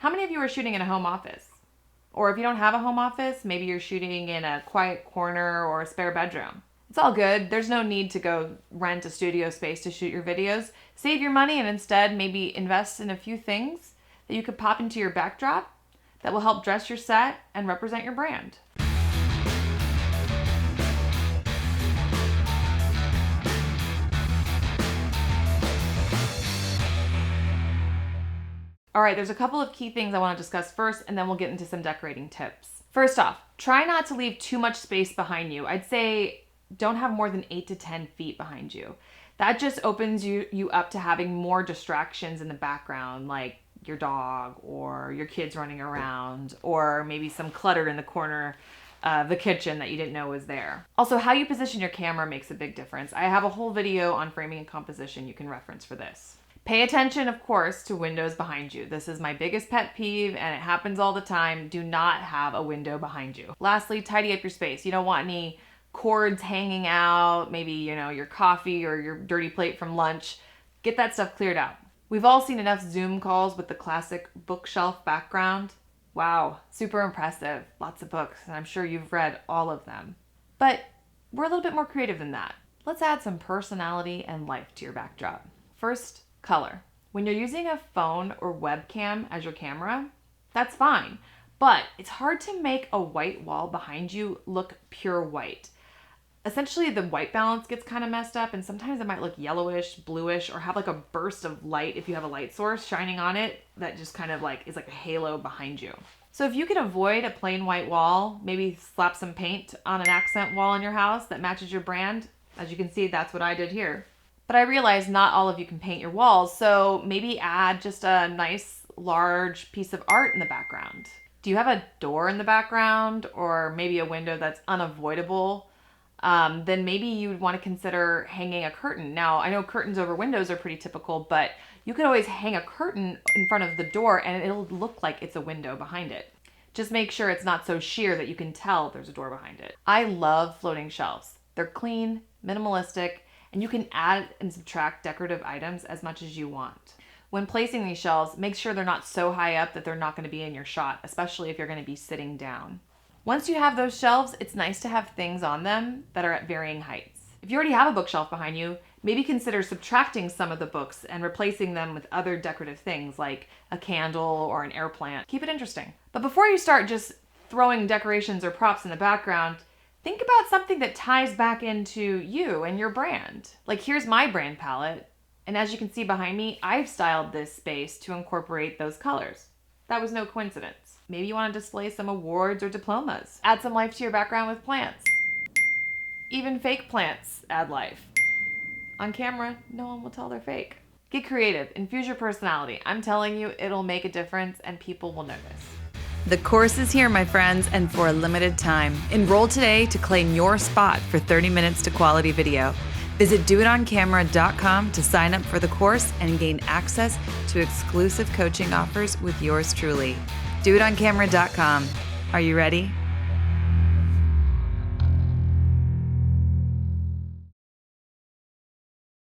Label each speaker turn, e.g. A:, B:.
A: How many of you are shooting in a home office? Or if you don't have a home office, maybe you're shooting in a quiet corner or a spare bedroom. It's all good. There's no need to go rent a studio space to shoot your videos. Save your money and instead maybe invest in a few things that you could pop into your backdrop that will help dress your set and represent your brand. All right, there's a couple of key things I want to discuss first, and then we'll get into some decorating tips. First off, try not to leave too much space behind you. I'd say don't have more than 8 to 10 feet behind you. That just opens you up to having more distractions in the background, like your dog or your kids running around, or maybe some clutter in the corner of the kitchen that you didn't know was there. Also, how you position your camera makes a big difference. I have a whole video on framing and composition you can reference for this. Pay attention, of course, to windows behind you. This is my biggest pet peeve and it happens all the time. Do not have a window behind you. Lastly, tidy up your space. You don't want any cords hanging out, maybe, your coffee or your dirty plate from lunch. Get that stuff cleared out. We've all seen enough Zoom calls with the classic bookshelf background. Wow, super impressive. Lots of books, and I'm sure you've read all of them. But we're a little bit more creative than that. Let's add some personality and life to your backdrop. First, color. When you're using a phone or webcam as your camera, that's fine, but it's hard to make a white wall behind you look pure white. Essentially, the white balance gets kind of messed up, and sometimes it might look yellowish, bluish, or have like a burst of light if you have a light source shining on it that just kind of is like a halo behind you. So if you can avoid a plain white wall, maybe slap some paint on an accent wall in your house that matches your brand. As you can see, that's what I did here. But I realize not all of you can paint your walls, so maybe add just a nice large piece of art in the background. Do you have a door in the background or maybe a window that's unavoidable? Then maybe you'd want to consider hanging a curtain. Now, I know curtains over windows are pretty typical, but you could always hang a curtain in front of the door and it'll look like it's a window behind it. Just make sure it's not so sheer that you can tell there's a door behind it. I love floating shelves. They're clean, minimalistic, and you can add and subtract decorative items as much as you want. When placing these shelves, make sure they're not so high up that they're not going to be in your shot, especially if you're going to be sitting down. Once you have those shelves, it's nice to have things on them that are at varying heights. If you already have a bookshelf behind you, maybe consider subtracting some of the books and replacing them with other decorative things like a candle or an air plant. Keep it interesting. But before you start just throwing decorations or props in the background, think about something that ties back into you and your brand. Like here's my brand palette, and as you can see behind me, I've styled this space to incorporate those colors. That was no coincidence. Maybe you want to display some awards or diplomas. Add some life to your background with plants. Even fake plants add life. On camera, no one will tell they're fake. Get creative, infuse your personality. I'm telling you, it'll make a difference and people will notice.
B: The course is here, my friends, and for a limited time. Enroll today to claim your spot for 30 minutes to quality video. Visit doitoncamera.com to sign up for the course and gain access to exclusive coaching offers with yours truly. Doitoncamera.com. Are you ready?